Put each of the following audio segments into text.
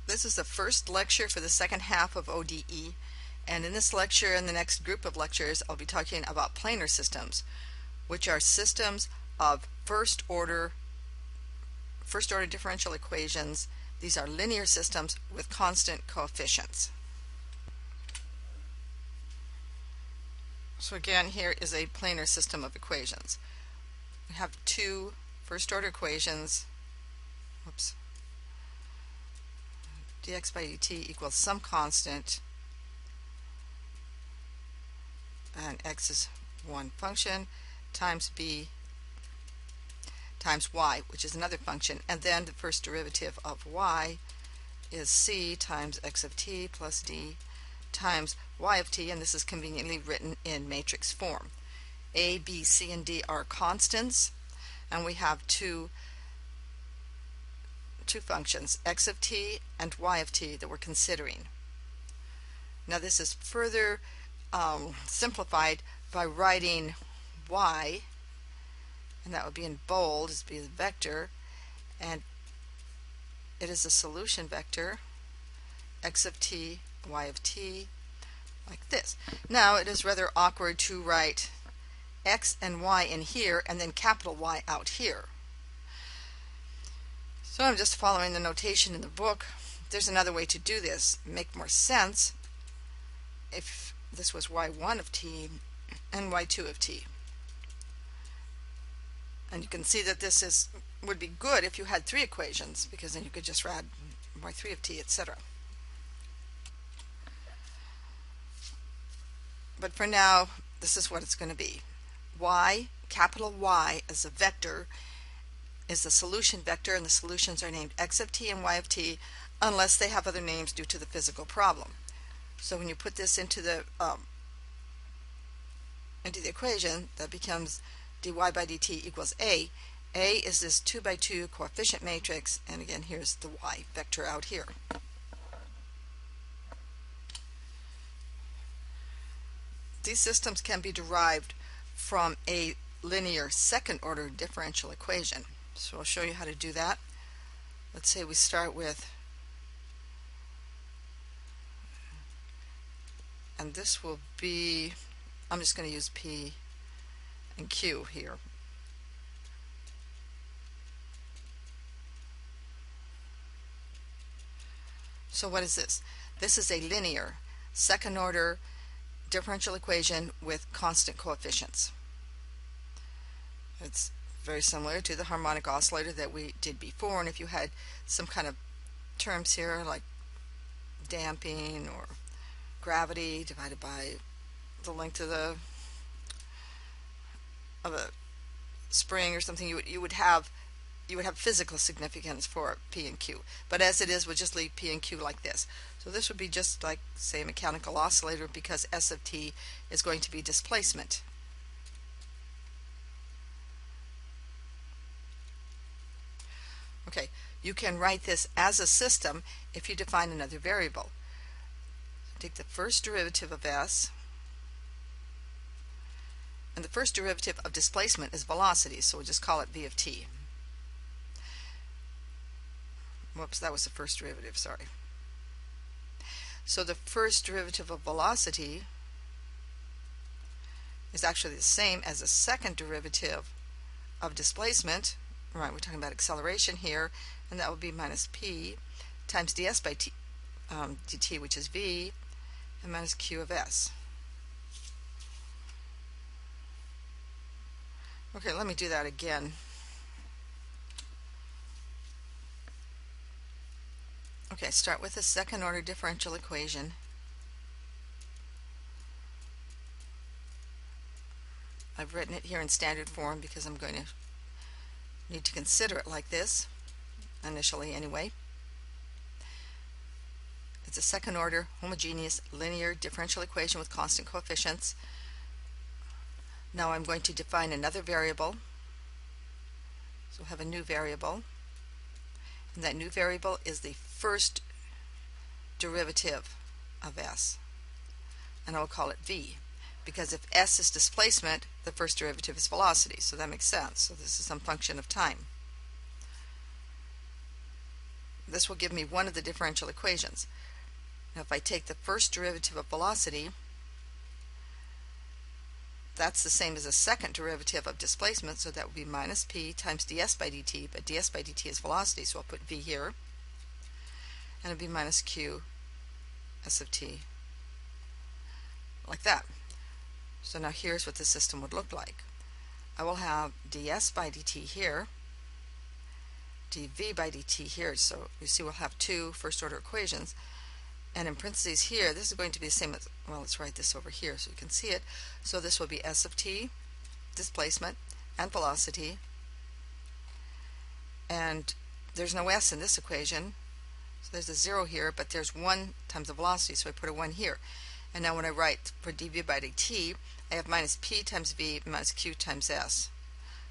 This is the first lecture for the second half of ODE, and in this lecture and the next group of lectures I'll be talking about planar systems, which are systems of first order differential equations. These are linear systems with constant coefficients. So again, here is a planar system of equations. We have two first order equations. Dx by dt equals some constant, and x is one function, times b times y, which is another function, and then the first derivative of y is c times x of t plus d times y of t, and this is conveniently written in matrix form. A, b, c, and d are constants, and we have two functions, x of t and y of t, that we're considering. Now this is further simplified by writing y, and that would be in bold, is be the vector, and it is a solution vector, x of t, y of t, like this. Now it is rather awkward to write x and y in here and then capital Y out here. So I'm just following the notation in the book. There's another way to do this, make more sense if this was y1 of t and y2 of t. And you can see that this would be good if you had three equations, because then you could just add y3 of t, etc. But for now, this is what it's going to be. Y, capital Y, as a vector, is the solution vector, and the solutions are named x of t and y of t unless they have other names due to the physical problem. So when you put this into the equation, that becomes dy by dt equals A. A is this 2 by 2 coefficient matrix, and again here's the y vector out here. These systems can be derived from a linear second order differential equation. So I'll show you how to do that. Let's say we start with, and this will be, I'm just going to use P and Q here. So what is this? This is a linear second order differential equation with constant coefficients. It's very similar to the harmonic oscillator that we did before, and if you had some kind of terms here like damping or gravity divided by the length of a spring or something, you would have physical significance for P and Q. But as it is, we'll just leave P and Q like this. So this would be just like, say, a mechanical oscillator, because S of t is going to be displacement. Okay, you can write this as a system if you define another variable. Take the first derivative of S, and the first derivative of displacement is velocity, so we'll just call it v of t. Whoops, that was the first derivative, sorry. So the first derivative of velocity is actually the same as the second derivative of displacement. Right, we're talking about acceleration here, and that would be minus p times ds by t, dt, which is v, and minus q of s. Okay, let me do that again. Okay, start with a second order differential equation. I've written it here in standard form because I'm going to need to consider it like this, initially anyway. It's a second order homogeneous linear differential equation with constant coefficients. Now I'm going to define another variable. So we'll have a new variable, and that new variable is the first derivative of S, and I will call it v, because if S is displacement, the first derivative is velocity, so that makes sense. So this is some function of time. this will give me one of the differential equations. Now if I take the first derivative of velocity, that's the same as the second derivative of displacement, so that would be minus p times ds by dt, but ds by dt is velocity, so I'll put v here, and it'll be minus q s of t, like that. So now here's what the system would look like. I will have ds by dt here, dv by dt here, so you see we'll have two first order equations, and in parentheses here this is going to be the same as, well, let's write this over here so you can see it. So this will be s of t, displacement, and velocity, and there's no s in this equation, so there's a 0 here, but there's 1 times the velocity, so I put a 1 here. And now when I write for dv by dt, I have minus p times v minus q times s.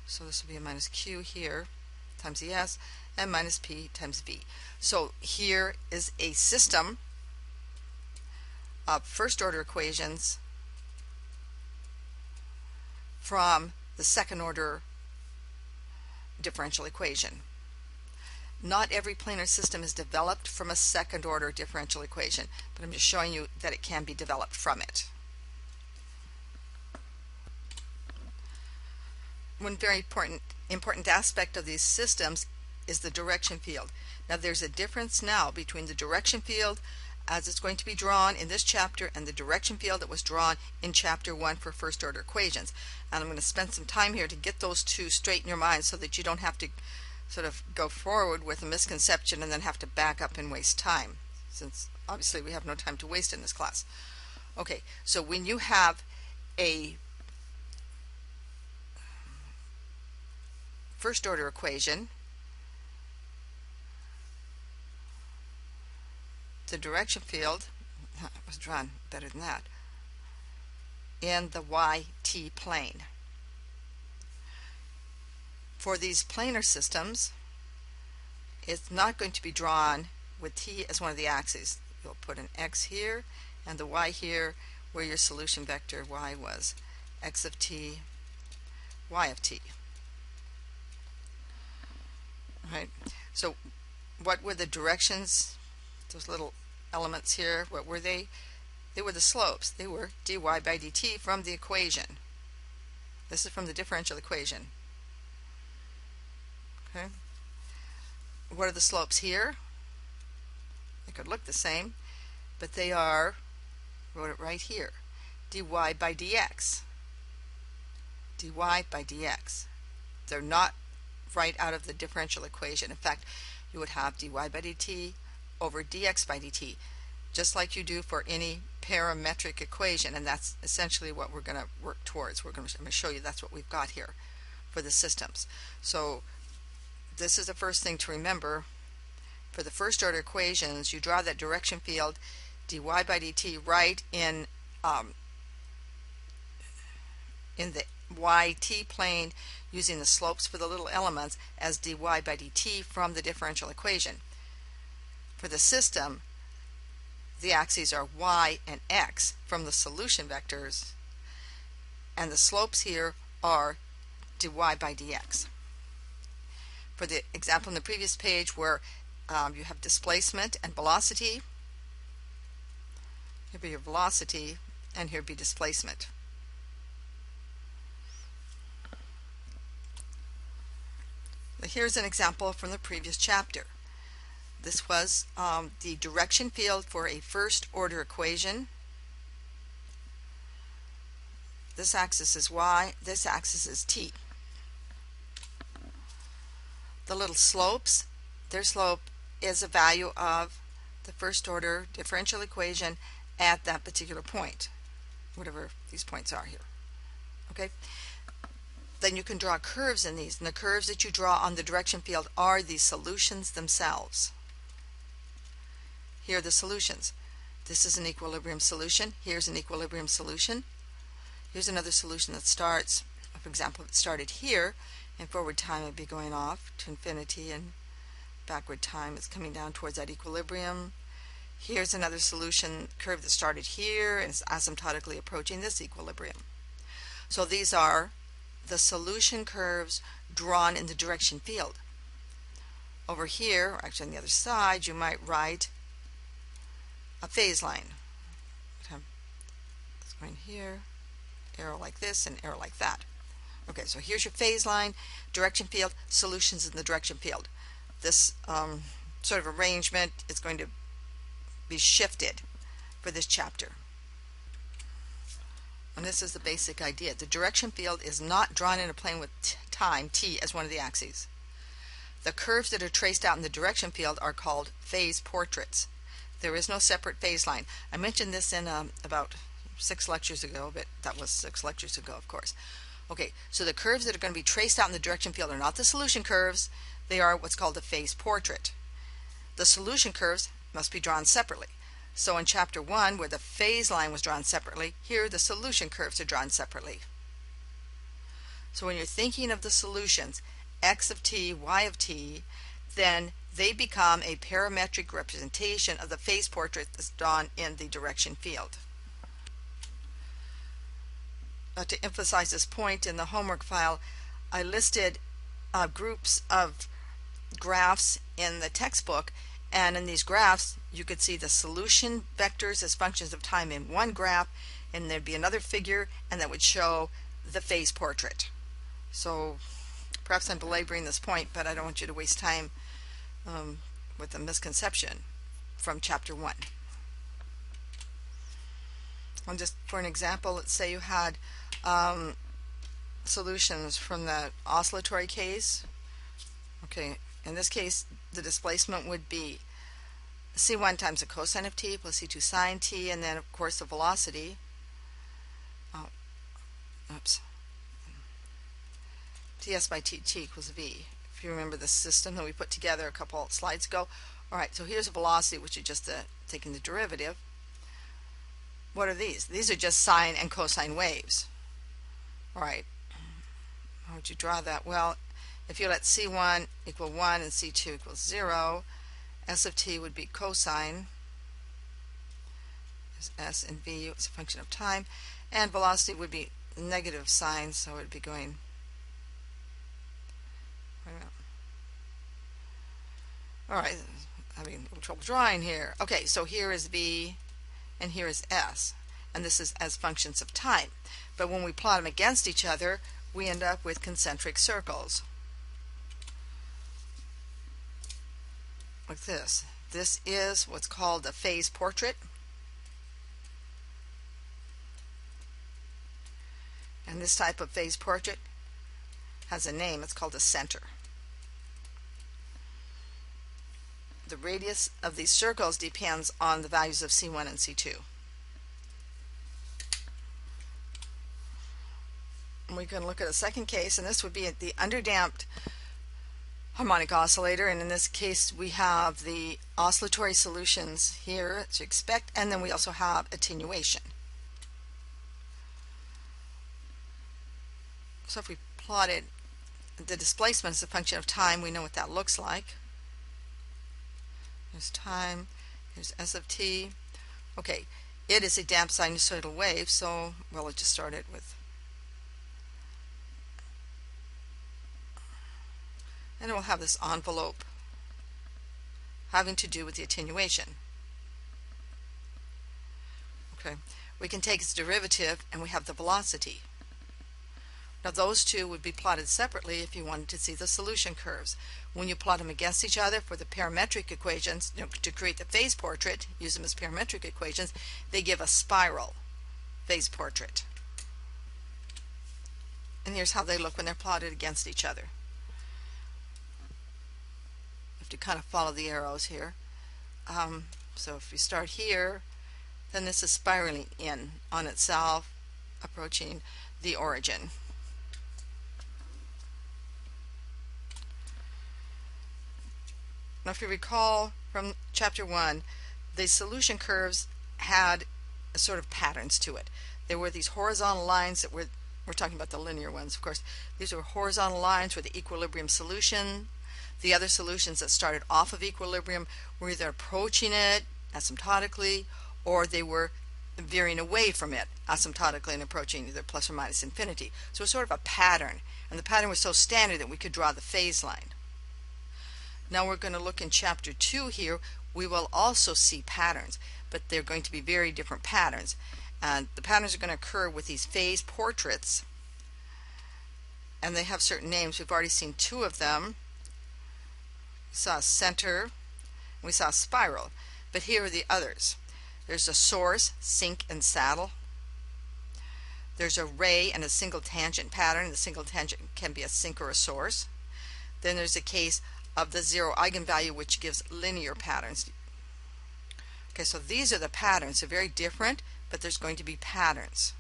So this will be a minus q here times the s, and minus p times v. So here is a system of first order equations from the second order differential equation. Not every planar system is developed from a second order differential equation, but I'm just showing you that it can be developed from it. One very important aspect of these systems is the direction field. Now there's a difference now between the direction field as it's going to be drawn in this chapter and the direction field that was drawn in chapter 1 for first order equations. And I'm going to spend some time here to get those two straight in your mind so that you don't have to sort of go forward with a misconception and then have to back up and waste time, since obviously we have no time to waste in this class. Okay, so when you have a first order equation, the direction field was drawn better than that in the YT plane. For these planar systems, it's not going to be drawn with t as one of the axes. You'll put an x here and the y here, where your solution vector y was x of t, y of t. Right. So what were the directions? Those little elements here, what were they? They were the slopes. They were dy by dt from the equation. This is from the differential equation. Okay. What are the slopes here? They could look the same, but they are, wrote it right here, dy by dx. dy by dx. They're not right out of the differential equation. In fact, you would have dy by dt over dx by dt, just like you do for any parametric equation, and that's essentially what we're going to work towards. I'm going to show you that's what we've got here for the systems. So this is the first thing to remember. For the first order equations, you draw that direction field dy by dt right in the YT plane, using the slopes for the little elements as dy by dt from the differential equation. For the system, the axes are y and x from the solution vectors, and the slopes here are dy by dx. For the example in the previous page where you have displacement and velocity, here be your velocity and here be displacement. Here's an example from the previous chapter. This was the direction field for a first order equation. This axis is y, this axis is t. The little slopes, their slope is a value of the first order differential equation at that particular point, whatever these points are here. Okay? Then you can draw curves in these, and the curves that you draw on the direction field are the solutions themselves. Here are the solutions. This is an equilibrium solution. Here's an equilibrium solution. Here's another solution that starts, for example, if it started here, and forward time would be going off to infinity, and backward time is coming down towards that equilibrium. Here's another solution curve that started here and is asymptotically approaching this equilibrium. So these are the solution curves drawn in the direction field. Over here, or actually on the other side, you might write a phase line. It's going here, arrow like this, and arrow like that. Okay, so here's your phase line, direction field, solutions in the direction field. This sort of arrangement is going to be shifted for this chapter. And this is the basic idea. The direction field is not drawn in a plane with time, t, as one of the axes. The curves that are traced out in the direction field are called phase portraits. There is no separate phase line. I mentioned this in about 6 lectures ago, but that was 6 lectures ago, of course. Okay, so the curves that are going to be traced out in the direction field are not the solution curves. They are what's called a phase portrait. The solution curves must be drawn separately. So in chapter 1, where the phase line was drawn separately, here the solution curves are drawn separately. So when you're thinking of the solutions, x of t, y of t, then they become a parametric representation of the phase portrait that's drawn in the direction field. To emphasize this point, in the homework file, I listed groups of graphs in the textbook, and in these graphs you could see the solution vectors as functions of time in one graph, and there'd be another figure and that would show the phase portrait. So perhaps I'm belaboring this point, but I don't want you to waste time with a misconception from chapter 1. And just for an example, let's say you had solutions from the oscillatory case. Okay, in this case the displacement would be c1 times the cosine of t plus c2 sine t, and then of course the velocity. ts by tt equals v. If you remember the system that we put together a couple slides ago. Alright, so here's a velocity, which is just taking the derivative. What are these? These are just sine and cosine waves. Alright, how would you draw that? Well, if you let c1 equal 1 and c2 equals 0, s of t would be cosine, s, and v is a function of time, and velocity would be negative sine, so it would be going, alright, having a little trouble drawing here. Okay, so here is v and here is s, and this is as functions of time. But when we plot them against each other, we end up with concentric circles. Like this. This is what's called a phase portrait. And this type of phase portrait has a name. It's called a center. The radius of these circles depends on the values of c1 and c2. We can look at a second case, and this would be the underdamped harmonic oscillator, and in this case we have the oscillatory solutions here as you expect, and then we also have attenuation. So if we plotted the displacement as a function of time, we know what that looks like. Here's time, here's s of t. Okay, it is a damped sinusoidal wave, so well, let's just start it with, and we'll have this envelope having to do with the attenuation. Okay, we can take its derivative and we have the velocity. Now those two would be plotted separately if you wanted to see the solution curves. When you plot them against each other for the parametric equations, to create the phase portrait, use them as parametric equations, they give a spiral phase portrait. And here's how they look when they're plotted against each other. To kind of follow the arrows here. So if we start here, then this is spiraling in on itself, approaching the origin. Now if you recall from chapter 1, the solution curves had a sort of patterns to it. There were these horizontal lines that we're talking about the linear ones, of course. These were horizontal lines for the equilibrium solution. The other solutions that started off of equilibrium were either approaching it asymptotically, or they were veering away from it asymptotically and approaching either plus or minus infinity. So it was sort of a pattern, and the pattern was so standard that we could draw the phase line. Now we're going to look in chapter 2 here. We will also see patterns, but they're going to be very different patterns. And the patterns are going to occur with these phase portraits, and they have certain names. We've already seen 2 of them. We saw a center, and we saw a spiral, but here are the others. There's a source, sink, and saddle. There's a ray and a single tangent pattern. The single tangent can be a sink or a source. Then there's a case of the zero eigenvalue, which gives linear patterns. Okay, so these are the patterns. They're very different, but there's going to be patterns.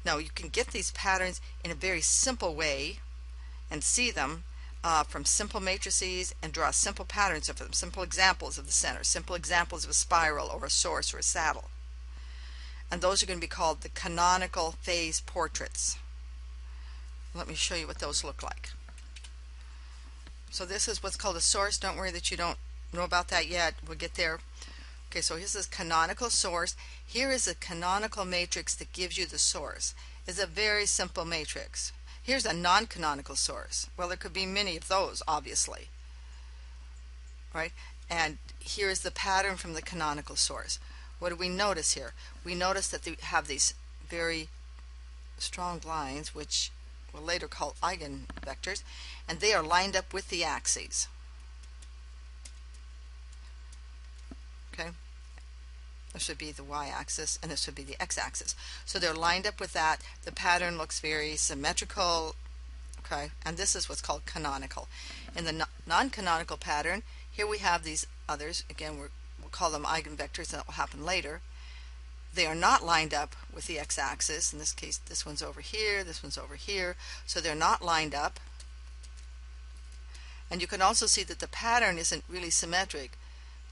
Now you can get these patterns in a very simple way and see them from simple matrices and draw simple patterns of them, simple examples of the center, simple examples of a spiral or a source or a saddle. And those are going to be called the canonical phase portraits. Let me show you what those look like. So this is what's called a source. Don't worry that you don't know about that yet. We'll get there. Okay, so here's this canonical source. Here is a canonical matrix that gives you the source. It's a very simple matrix. Here's a non-canonical source. Well, there could be many of those, obviously. Right? And here's the pattern from the canonical source. What do we notice here? We notice that they have these very strong lines, which we'll later call eigenvectors, and they are lined up with the axes. Okay? This would be the y-axis, and this would be the x-axis. So they're lined up with that. The pattern looks very symmetrical. Okay? And this is what's called canonical. In the non-canonical pattern, here we have these others. Again, we'll call them eigenvectors, and that will happen later. They are not lined up with the x-axis. In this case, this one's over here, this one's over here, so they're not lined up. And you can also see that the pattern isn't really symmetric.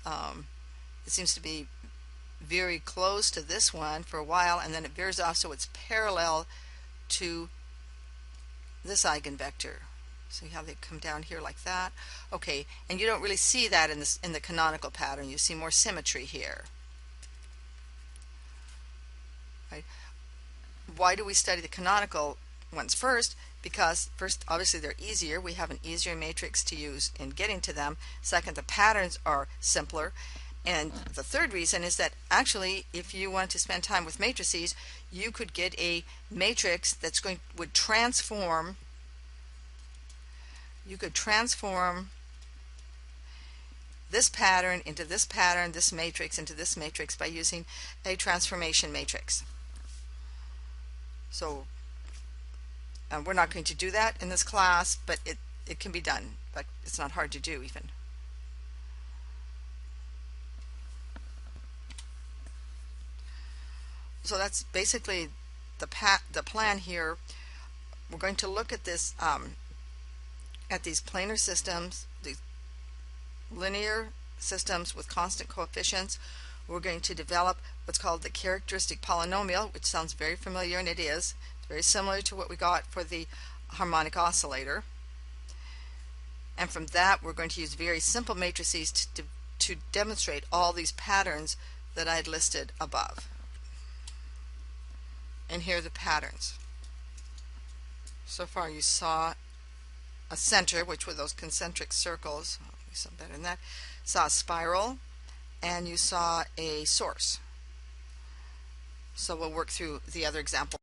It seems to be very close to this one for a while, and then it veers off, so it's parallel to this eigenvector. See how they come down here like that? Okay, and you don't really see that in the canonical pattern. You see more symmetry here. Right? Why do we study the canonical ones first? Because first, obviously, they're easier. We have an easier matrix to use in getting to them. Second, the patterns are simpler. And the third reason is that actually, if you want to spend time with matrices, you could get a matrix that's would transform. You could transform this pattern into this pattern, this matrix into this matrix by using a transformation matrix. So we're not going to do that in this class, but it can be done. But it's not hard to do even. So that's basically the plan here. We're going to look at this at these planar systems, these linear systems with constant coefficients. We're going to develop what's called the characteristic polynomial, which sounds very familiar, and it is. It's very similar to what we got for the harmonic oscillator. And from that, we're going to use very simple matrices to demonstrate all these patterns that I had listed above. And here are the patterns. So far you saw a center, which were those concentric circles. We saw better than that. Saw a spiral, and you saw a source. So we'll work through the other example.